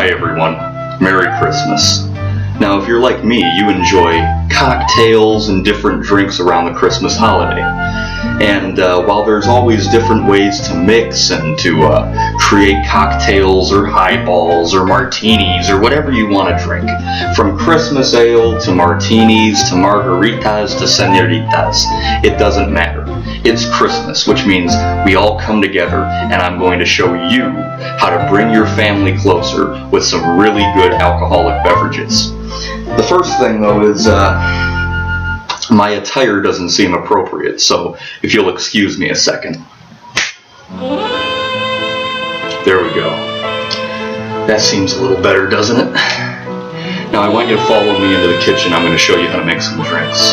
Hi everyone, Merry Christmas. Now if you're like me, you enjoy cocktails and different drinks around the Christmas holiday. And while there's always different ways to mix and to create cocktails or highballs or martinis or whatever you want to drink, from Christmas ale to martinis to margaritas to senoritas, it doesn't matter. It's Christmas, which means we all come together, and I'm going to show you how to bring your family closer with some really good alcoholic beverages. The first thing though is my attire doesn't seem appropriate, so if you'll excuse me a second. There we go. That seems a little better, doesn't it? Now I want you to follow me into the kitchen. I'm going to show you how to make some drinks.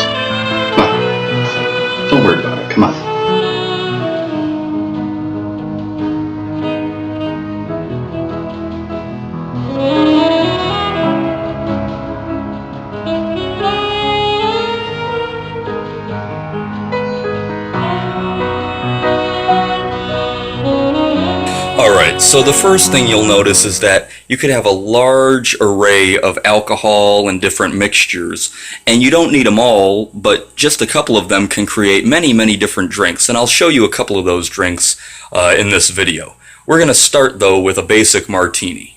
Come on. Don't worry about it. Come on. Alright, so the first thing you'll notice is that you could have a large array of alcohol and different mixtures, and you don't need them all, but just a couple of them can create many different drinks, and I'll show you a couple of those drinks in this video. We're going to start though with a basic martini.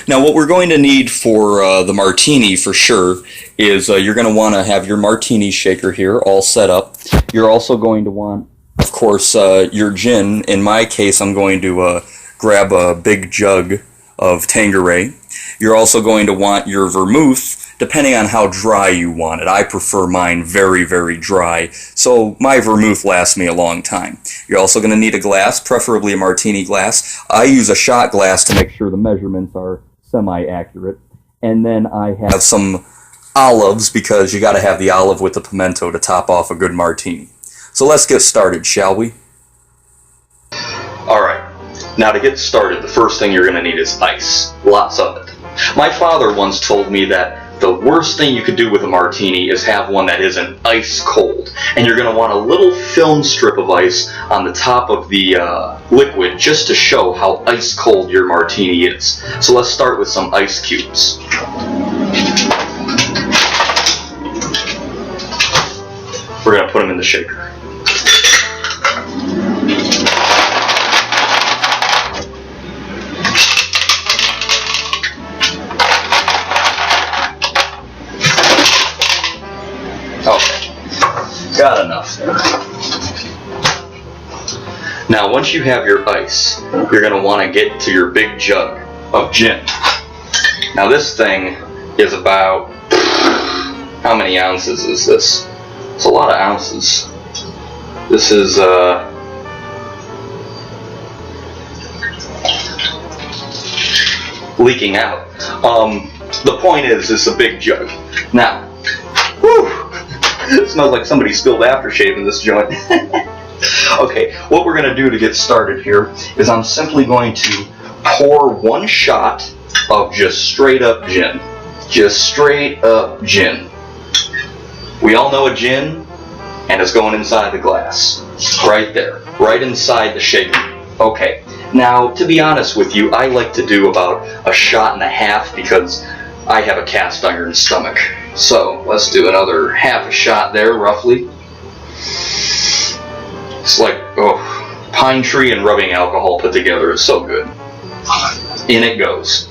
Now what we're going to need for the martini for sure is you're going to want to have your martini shaker here all set up. You're also going to want, of course, your gin. In my case, I'm going to grab a big jug of Tanqueray. You're also going to want your vermouth, depending on how dry you want it. I prefer mine very dry, so my vermouth lasts me a long time. You're also going to need a glass, preferably a martini glass. I use a shot glass to make sure the measurements are semi-accurate. And then I have some olives, because you got to have the olive with the pimento to top off a good martini. So let's get started, shall we? Alright, now to get started, the first thing you're going to need is ice. Lots of it. My father once told me that the worst thing you could do with a martini is have one that isn't ice cold. And you're going to want a little film strip of ice on the top of the liquid just to show how ice cold your martini is. So let's start with some ice cubes. We're going to put them in the shaker. Okay, got enough there. Now once you have your ice, you're going to want to get to your big jug of gin. Now this thing is about, how many ounces is this? It's a lot of ounces. This is leaking out. The point is, it's a big jug. Now, whew, it smells like somebody spilled aftershave in this joint. Okay, what we're going to do to get started here is I'm simply going to pour one shot of just straight up gin. Just straight up gin. We all know a gin, and it's going inside the glass. Right there. Right inside the shaker. Okay, now to be honest with you, I like to do about a shot and a half because I have a cast iron stomach. So let's do another half a shot there, roughly. It's like, oh, pine tree and rubbing alcohol put together is so good. In it goes.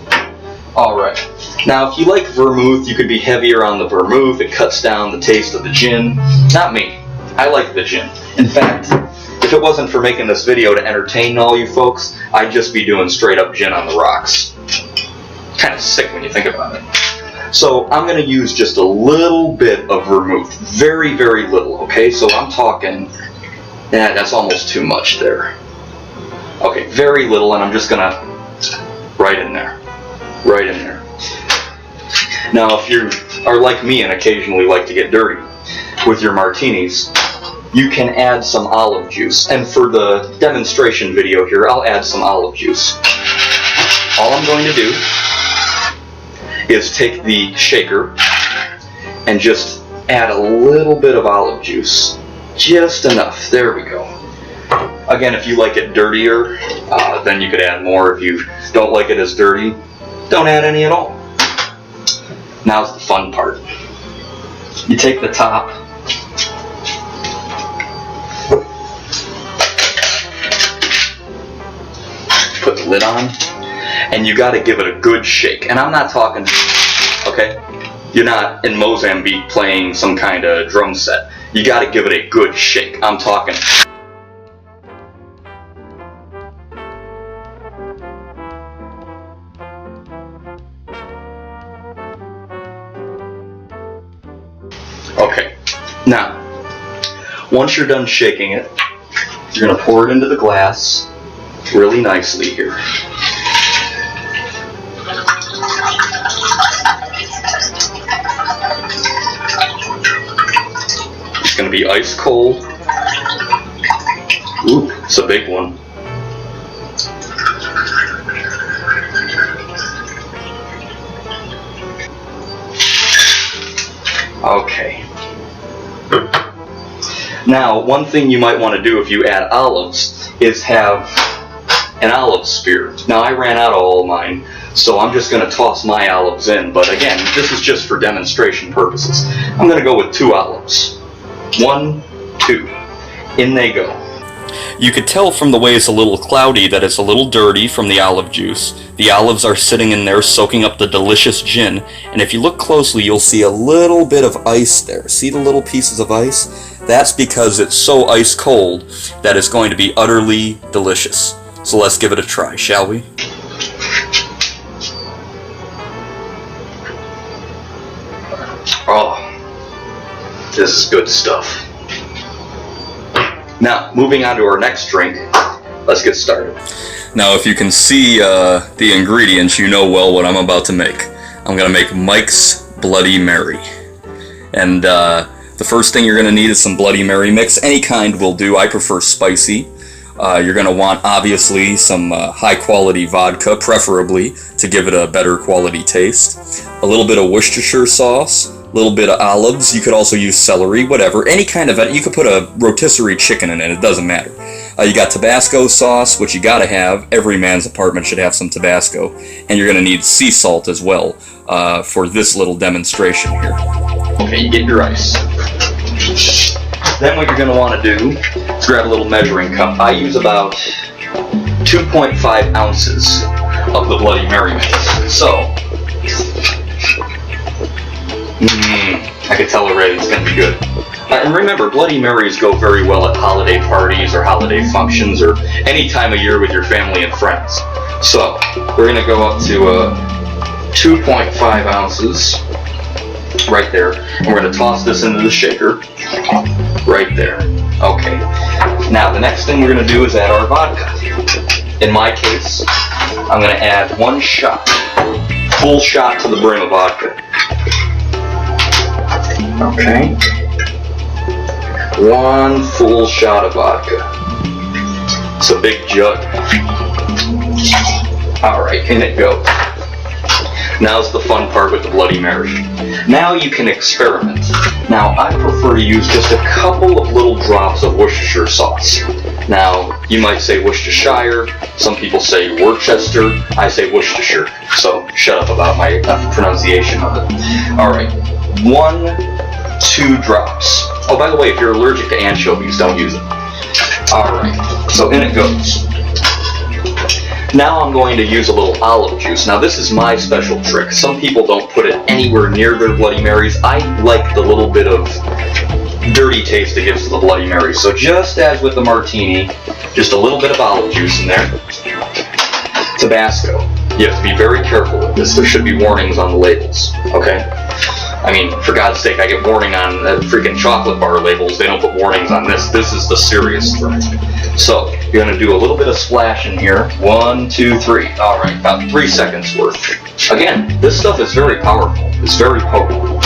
Alright. Now if you like vermouth, you could be heavier on the vermouth. It cuts down the taste of the gin. Not me. I like the gin. In fact, if it wasn't for making this video to entertain all you folks, I'd just be doing straight up gin on the rocks. Kind of sick when you think about it. So I'm going to use just a little bit of vermouth. Very little, okay? So I'm talking, yeah, that's almost too much there. Okay, very little, and I'm just going to, right in there. Right in there. Now if you are like me and occasionally like to get dirty with your martinis, you can add some olive juice. And for the demonstration video here, I'll add some olive juice. All I'm going to do is take the shaker and just add a little bit of olive juice. Just enough. There we go. Again, if you like it dirtier, then you could add more. If you don't like it as dirty, don't add any at all. Now's the fun part. You take the top, put the lid on, and you gotta give it a good shake. And I'm not talking, okay? You're not in Mozambique playing some kind of drum set. You gotta give it a good shake. I'm talking. Okay, now, once you're done shaking it, you're gonna pour it into the glass really nicely here. It's gonna be ice cold. Ooh, it's a big one. Okay. Now, one thing you might want to do if you add olives is have an olive spear. Now, I ran out of all of mine, so I'm just going to toss my olives in. But again, this is just for demonstration purposes. I'm going to go with 2 olives. 1, 2. In they go. You could tell from the way it's a little cloudy that it's a little dirty from the olive juice. The olives are sitting in there soaking up the delicious gin, and if you look closely you'll see a little bit of ice there. See the little pieces of ice? That's because it's so ice cold that it's going to be utterly delicious. So let's give it a try, shall we? Oh, this is good stuff. Now, moving on to our next drink, let's get started. Now, if you can see the ingredients, you know well what I'm about to make. I'm going to make Mike's Bloody Mary. And the first thing you're going to need is some Bloody Mary mix. Any kind will do. I prefer spicy. You're going to want, obviously, some high-quality vodka, preferably, to give it a better quality taste. A little bit of Worcestershire sauce. A little bit of olives. You could also use celery, whatever. Any kind of, you could put a rotisserie chicken in it. It doesn't matter. You got Tabasco sauce, which you gotta have. Every man's apartment should have some Tabasco. And you're gonna need sea salt as well for this little demonstration here. Okay, you get your ice. Then what you're gonna want to do is grab a little measuring cup. I use about 2.5 ounces of the Bloody Mary mix. So, I can tell already it's going to be good. And remember, Bloody Marys go very well at holiday parties or holiday functions or any time of year with your family and friends. So, we're going to go up to 2.5 ounces right there. And we're going to toss this into the shaker right there. Okay. Now, the next thing we're going to do is add our vodka. In my case, I'm going to add 1 shot, full shot to the brim of vodka. Okay. 1 full shot of vodka. It's a big jug. Alright, in it goes. Now's the fun part with the Bloody Mary. Now you can experiment. Now, I prefer to use just a couple of little drops of Worcestershire sauce. Now, you might say Worcestershire, some people say Worcester, I say Worcestershire, so shut up about my pronunciation of it. Alright, 1, 2 drops. Oh, by the way, if you're allergic to anchovies, don't use it. Alright, so in it goes. Now I'm going to use a little olive juice. Now this is my special trick. Some people don't put it anywhere near their Bloody Marys. I like the little bit of dirty taste it gives to the Bloody Mary. So just as with the martini, just a little bit of olive juice in there. Tabasco. You have to be very careful with this. There should be warnings on the labels, okay? I mean, for God's sake, I get warning on freaking chocolate bar labels. They don't put warnings on this. This is the serious threat. So, you're going to do a little bit of splash in here. 1, 2, 3. Alright, about 3 seconds worth. Again, this stuff is very powerful. It's very potent.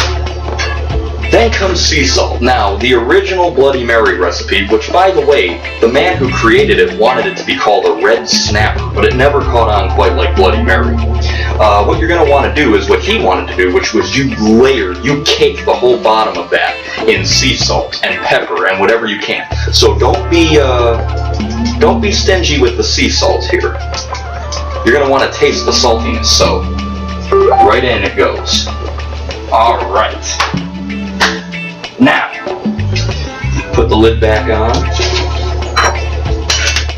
Then comes sea salt. Now, the original Bloody Mary recipe, which, by the way, the man who created it wanted it to be called a red snapper, but it never caught on quite like Bloody Mary. What you're going to want to do is what he wanted to do, which was you cake the whole bottom of that in sea salt and pepper and whatever you can. So don't be stingy with the sea salt here. You're going to want to taste the saltiness. So Right in it goes. Alright. Now, put the lid back on.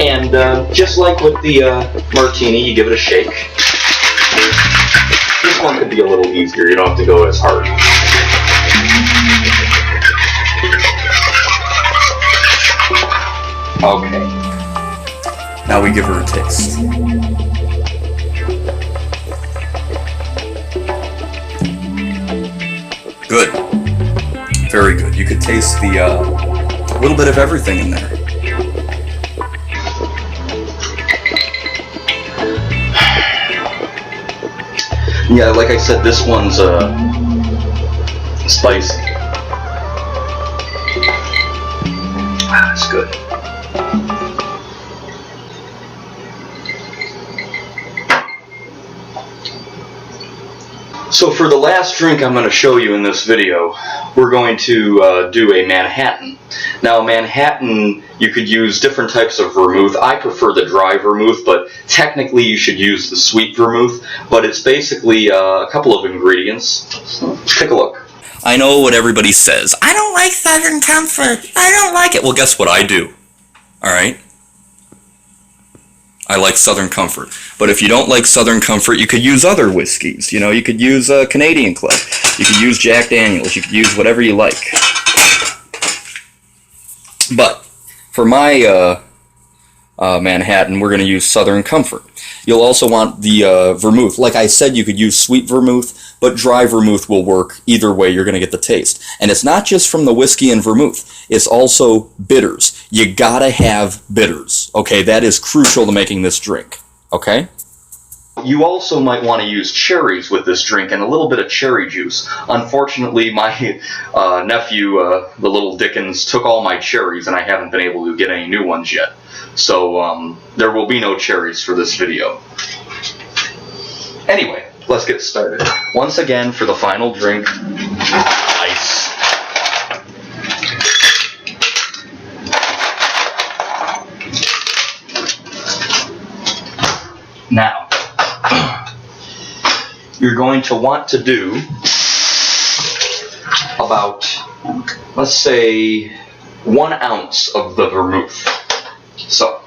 And just like with the martini, you give it a shake. This one could be a little easier, you don't have to go as hard. Okay. Now we give her a taste. Good. Very good. You could taste the little bit of everything in there. Yeah, like I said, this one's spicy. Ah, it's good. So for the last drink I'm going to show you in this video, we're going to do a Manhattan. Now Manhattan, you could use different types of vermouth. I prefer the dry vermouth, but technically you should use the sweet vermouth. But it's basically a couple of ingredients. Take a look. I know what everybody says. I don't like Southern Comfort. I don't like it. Well, guess what I do? Alright? I like Southern Comfort. But if you don't like Southern Comfort, you could use other whiskeys. You know, you could use Canadian Club. You could use Jack Daniels. You could use whatever you like. But for my Manhattan, we're going to use Southern Comfort. You'll also want the vermouth. Like I said, you could use sweet vermouth, but dry vermouth will work. Either way, you're going to get the taste. And it's not just from the whiskey and vermouth. It's also bitters. You gotta have bitters. Okay, that is crucial to making this drink. Okay? You also might want to use cherries with this drink and a little bit of cherry juice. Unfortunately, my nephew, the little Dickens, took all my cherries and I haven't been able to get any new ones yet. So there will be no cherries for this video. Anyway, let's get started. Once again, for the final drink, ice. Now, you're going to want to do about, let's say, 1 ounce of the vermouth. So,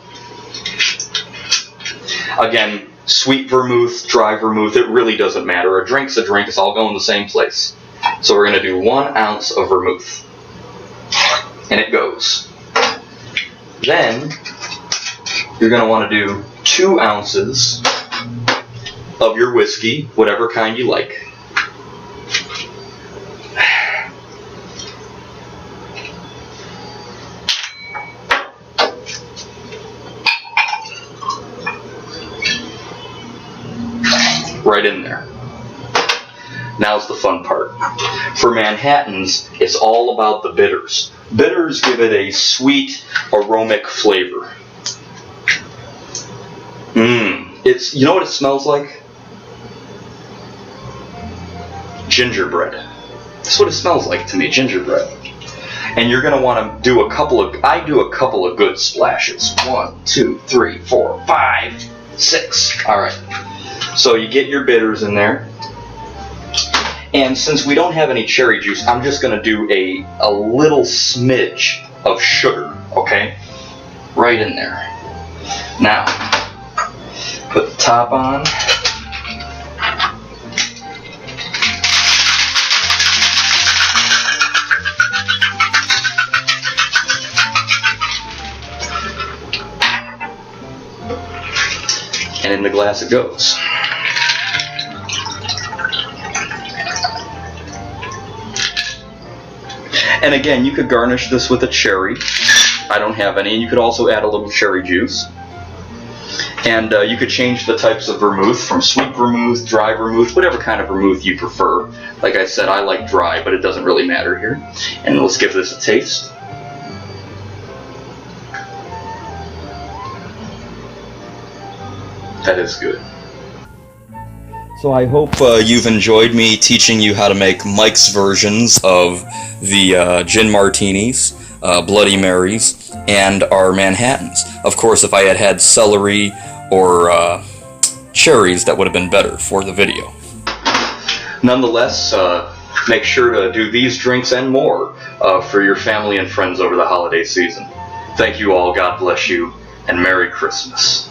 again, sweet vermouth, dry vermouth, it really doesn't matter. A drink's a drink, it's all going the same place. So we're going to do 1 ounce of vermouth. And it goes. Then, you're going to want to do 2 ounces of your whiskey, whatever kind you like. Right in there. Now's the fun part. For Manhattans, it's all about the bitters. Bitters give it a sweet, aromatic flavor. It's, you know what it smells like? Gingerbread. That's what it smells like to me, gingerbread. And you're going to want to do a couple of, I do a couple of good splashes. 1, 2, 3, 4, 5, 6. Alright. So you get your bitters in there. And since we don't have any cherry juice, I'm just going to do a little smidge of sugar, okay? Right in there. Now, put the top on. And in the glass it goes. And again, you could garnish this with a cherry. I don't have any. And you could also add a little cherry juice. And you could change the types of vermouth from sweet vermouth, dry vermouth, whatever kind of vermouth you prefer. Like I said, I like dry, but it doesn't really matter here. And let's give this a taste. That is good. So I hope you've enjoyed me teaching you how to make Mike's versions of the gin martinis, Bloody Marys, and our Manhattans. Of course, if I had had celery or cherries, that would have been better for the video. Nonetheless, make sure to do these drinks and more for your family and friends over the holiday season. Thank you all, God bless you, and Merry Christmas.